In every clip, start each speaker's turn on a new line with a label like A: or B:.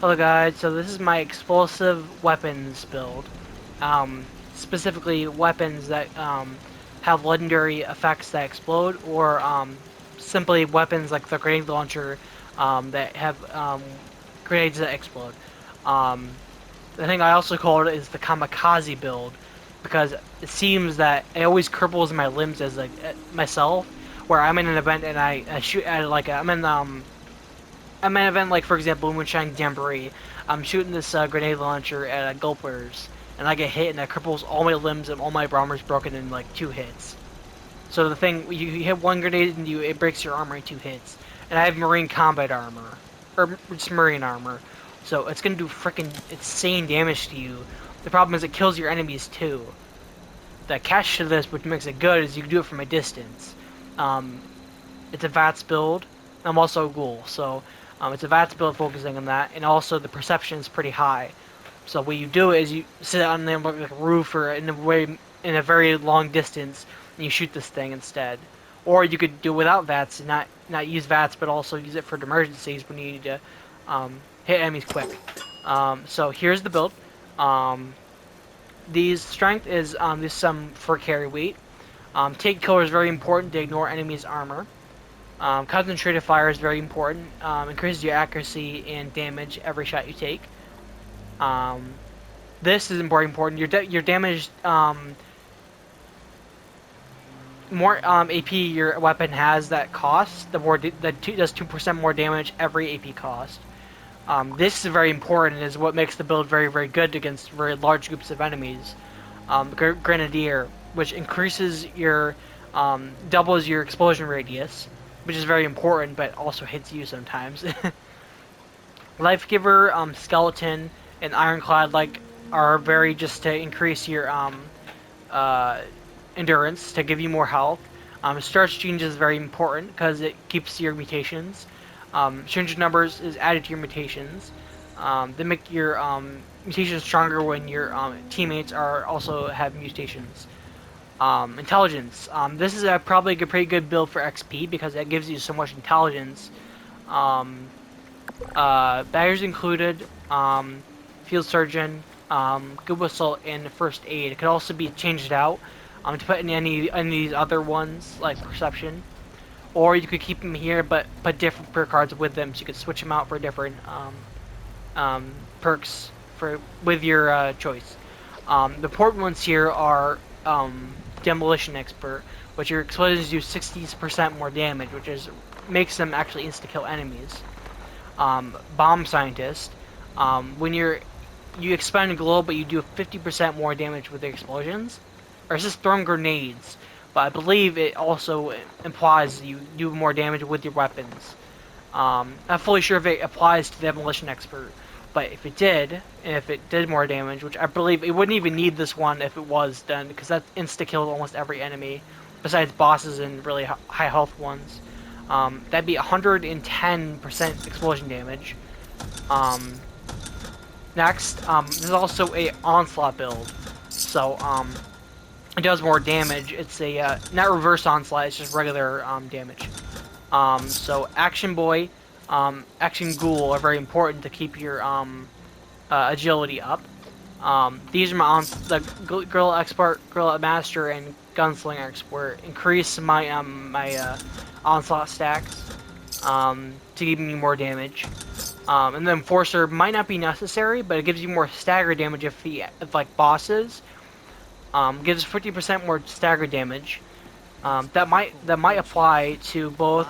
A: Hello guys, so this is my explosive weapons build. Specifically weapons that have legendary effects that explode, or simply weapons like the grenade launcher that have grenades that explode. Um, the thing I also call it is the kamikaze build, because it seems that it always cripples my limbs as like myself, where I'm in an event and I shoot at like I'm in an event like, for example, Moonshine Jamboree. I'm shooting this grenade launcher at gulpers, and I get hit, and that cripples all my limbs, and all my armor's broken in like 2 hits. So the thing, you hit one grenade, and it breaks your armor in 2 hits. And I have Marine combat armor, or just Marine armor, so it's gonna do freaking insane damage to you. The problem is it kills your enemies too. The catch to this, which makes it good, is you can do it from a distance. Um, it's a VATS build. I'm also a ghoul, so it's a VATS build focusing on that, and also the perception is pretty high. So what you do is you sit on the like, roof or in a very long distance, and you shoot this thing instead. Or you could do it without VATS and not use VATS, but also use it for emergencies when you need to hit enemies quick. So here's the build. Um, these strength is this some for carry weight. Take killer is very important to ignore enemies' armor. Concentrated fire is very important. Increases your accuracy and damage every shot you take. Um, this is very important. Your damage, more AP your weapon has that costs, the more does 2% more damage every AP cost. This is very important. Is what makes the build very good against very large groups of enemies. Grenadier, which increases your doubles your explosion radius, which is very important, but also hits you sometimes. Life Giver, Skeleton, and Ironclad are very just to increase your uh, endurance to give you more health. Starch Change is very important because it keeps your mutations. Change numbers is added to your mutations. They make your mutations stronger when your teammates are also have mutations. Intelligence. This is probably a pretty good build for XP because it gives you so much intelligence. Um, Baggers included, field surgeon, good whistle, and first aid. It could also be changed out to put in any of these other ones like perception, or you could keep them here but put different perk cards with them, so you could switch them out for different perks for with your choice. The important ones here are demolition expert, which your explosions do 60% more damage, which is makes them actually insta kill enemies. Bomb scientist. When you expend a globe, but you do 50% more damage with the explosions. Or it's just throwing grenades, but I believe it also implies you do more damage with your weapons. Not fully sure if it applies to the demolition expert, but if it did, and if it did more damage, which I believe it wouldn't even need this one if it was done, because that insta kills almost every enemy, besides bosses and really high health ones. That'd be 110% explosion damage. Um, Next, there's also a onslaught build, so it does more damage. It's a not reverse onslaught; it's just regular damage. So Action Boy, Action Ghoul are very important to keep your agility up. These are the Gorilla Expert, Gorilla Master, and Gunslinger Expert. Increase my onslaught stacks to give me more damage. And the Enforcer might not be necessary, but it gives you more stagger damage if like bosses. Gives 50% more stagger damage. That might apply to both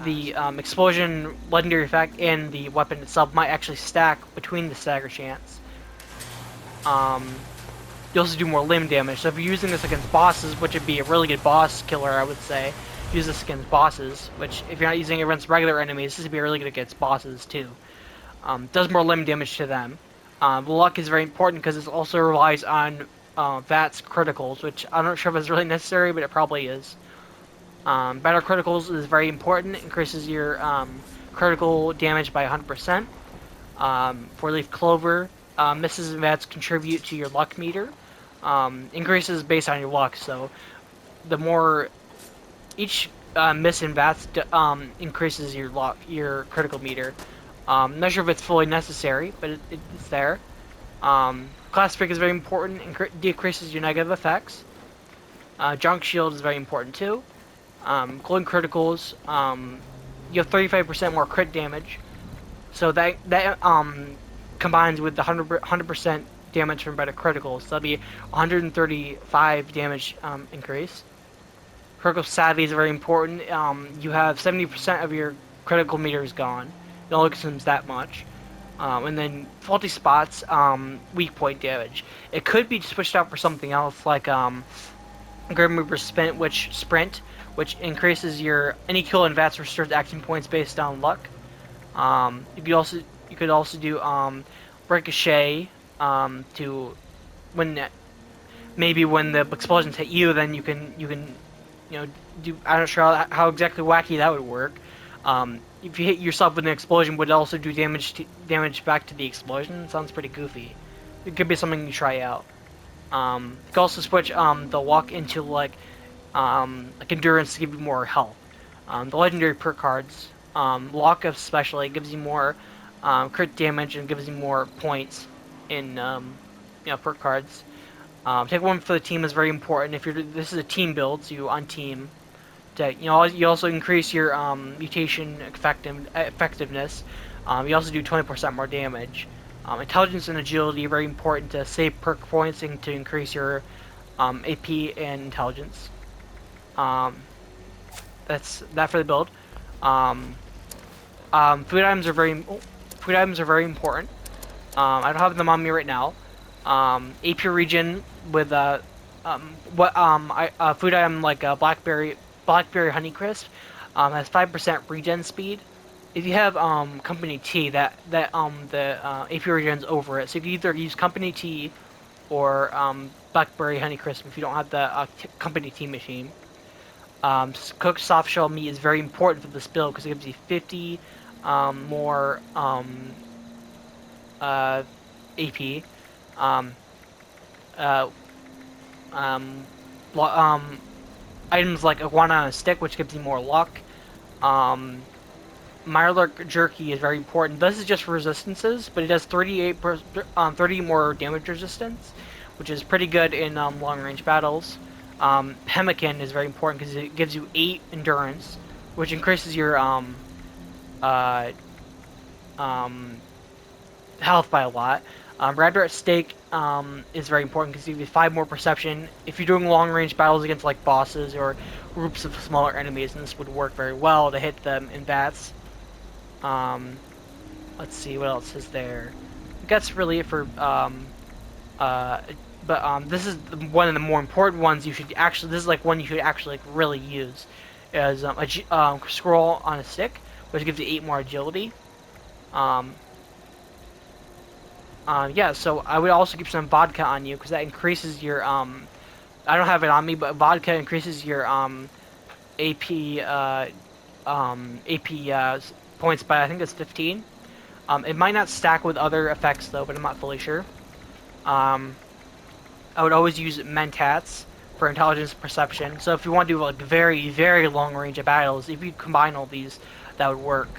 A: the explosion legendary effect and the weapon itself. Might actually stack between the stagger chance. You also do more limb damage. So if you're using this against bosses, which would be a really good boss killer, I would say, use this against bosses. Which, if you're not using it against regular enemies, this would be really good against bosses too. Does more limb damage to them. Luck is very important because it also relies on VATS criticals, which I'm not sure if it's really necessary, but it probably is. Better criticals is very important. It increases your critical damage by 100%. Four-leaf clover. Misses and VATS contribute to your luck meter. Increases based on your luck, so the more each miss and VATS increases your critical meter. Not sure if it's fully necessary, but it's there. Class Break is very important and decreases your negative effects. Junk Shield is very important too. Glowing Criticals, you have 35% more crit damage. So that combines with the 100% damage from better criticals. So that'll be 135 damage increase. Critical Savvy is very important. You have 70% of your critical meters gone. It only consumes that much. And then Faulty Spots, weak point damage. It could be switched out for something else, like Grim Reaper Sprint, which increases your any kill in VATS restores action points based on luck. You could also do Ricochet to when maybe when the explosions hit you, then you can do. I'm not sure how exactly wacky that would work. If you hit yourself with an explosion, would it also do damage back to the explosion? Sounds pretty goofy. It could be something you try out. You can also switch the walk into like endurance to give you more health. The legendary perk cards, lock especially gives you more crit damage and gives you more points in perk cards. Take one for the team is very important. If this is a team build, so you on team. You also increase your mutation effectiveness. You also do 20% more damage. Intelligence and agility are very important to save perk points and to increase your AP and intelligence. That's that for the build. Um, food items are very important. I don't have them on me right now. AP regen with food item like blackberry honeycrisp has 5% regen speed. If you have company tea, the AP regen's over it. So you can either use company tea or blackberry honeycrisp if you don't have the company tea machine. Cooked soft shell meat is very important for this build because it gives you 50 more AP. Um, uh, um, Items like iguana on a stick, which gives you more luck. Mirelurk jerky is very important. This is just for resistances, but it does 30 more damage resistance, which is pretty good in long range battles. Pemmican is very important because it gives you 8 endurance, which increases your uh, um, health by a lot. Red Rat Steak is very important because you give you 5 more perception. If you're doing long range battles against like bosses or groups of smaller enemies, and this would work very well to hit them in VATS. Let's see what else is there. That's really it for this is one of the more important ones you should actually. This is like one you should actually like really use. Is a scroll on a stick, which gives you 8 more agility. Yeah, so I would also keep some vodka on you because that increases your I don't have it on me, but vodka increases your AP points by I think it's 15. It might not stack with other effects though, but I'm not fully sure. I would always use Mentats for intelligence perception. So if you want to do like very, very long range of battles, if you combine all these, that would work.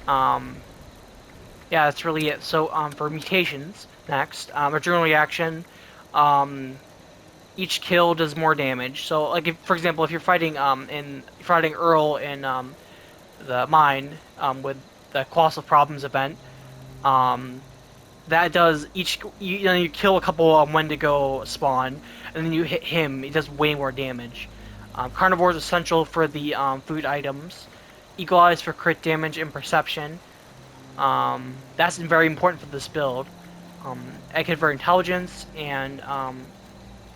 A: Yeah, that's really it. So for mutations, next, adrenal reaction, each kill does more damage. So like if, for example, if you're fighting Earl in the mine with the Colossal Problems event, that does you kill a couple Wendigo spawn, and then you hit him. It does way more damage. Carnivore is essential for the food items. Equalize for crit damage and perception. That's very important for this build. Egg for intelligence and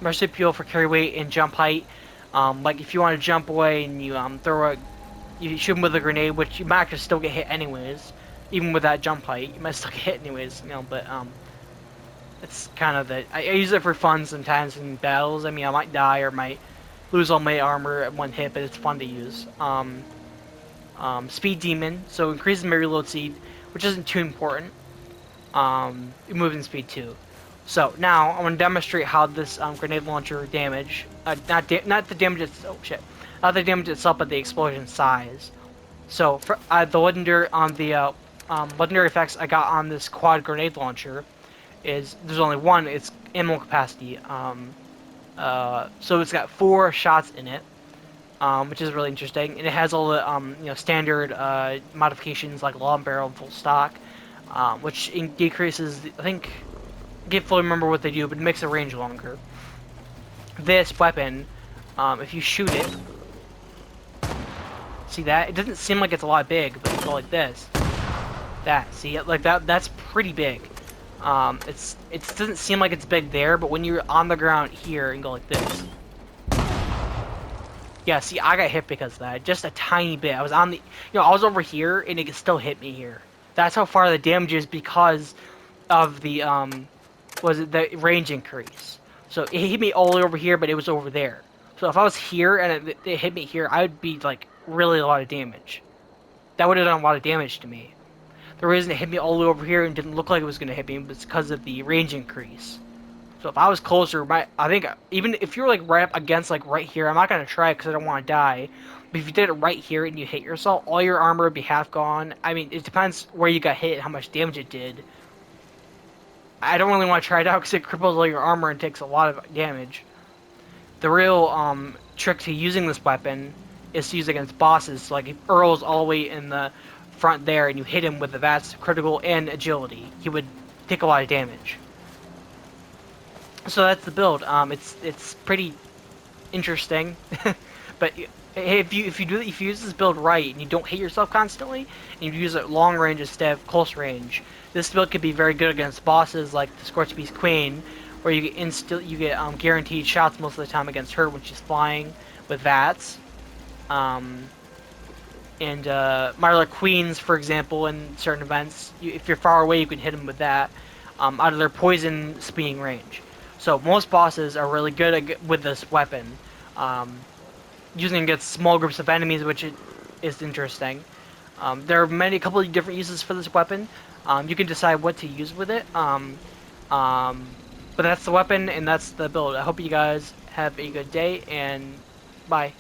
A: marsupial for carry weight and jump height. Like if you want to jump away and you you shoot him with a grenade, which you might actually still get hit anyways. Even with that jump height, you might still get hit anyways, but it's kind of I use it for fun sometimes in battles. I mean, I might die or might lose all my armor at one hit, but it's fun to use. Speed Demon, so increases my reload speed, which isn't too important. Movement speed too. So now I'm going to demonstrate how this grenade launcher damage, not the damage itself, not the damage itself, but the explosion size. So for the legendary on the legendary effects I got on this quad grenade launcher is there's only one. It's ammo capacity. So it's got 4 shots in it, which is really interesting, and it has all the standard modifications like long barrel and full stock, which decreases. I think I can't fully remember what they do, but it makes the range longer. This weapon, if you shoot it, see that? It doesn't seem like it's a lot big, but you go like this. That, see it? Like that, that's pretty big. It doesn't seem like it's big there, but when you're on the ground here and go like this. Yeah, see, I got hit because of that. Just a tiny bit. I was on the, I was over here and it still hit me here. That's how far the damage is because of the, was it the range increase. So it hit me all the way over here, but it was over there. So if I was here and it hit me here, I would be like really a lot of damage. That would have done a lot of damage to me. The reason it hit me all the way over here and didn't look like it was going to hit me was because of the range increase. So if I was closer, I think even if you're like right up against like right here, I'm not going to try it because I don't want to die. But if you did it right here and you hit yourself, all your armor would be half gone. I mean, it depends where you got hit and how much damage it did. I don't really want to try it out because it cripples all your armor and takes a lot of damage. The real trick to using this weapon is to use against bosses. So like if Earl's all the way in the front there and you hit him with the VATS, critical, and agility, he would take a lot of damage. So that's the build. It's pretty interesting, but if you use this build right and you don't hit yourself constantly and you use it long range instead of close range, this build could be very good against bosses like the Scorched Beast Queen, where you get guaranteed shots most of the time against her when she's flying with VATS. And Marla Queens, for example, in certain events, if you're far away, you can hit them with that out of their poison speeding range. So most bosses are really good with this weapon, using it against small groups of enemies, which is interesting. There are a couple of different uses for this weapon. You can decide what to use with it. But that's the weapon, and that's the build. I hope you guys have a good day, and bye.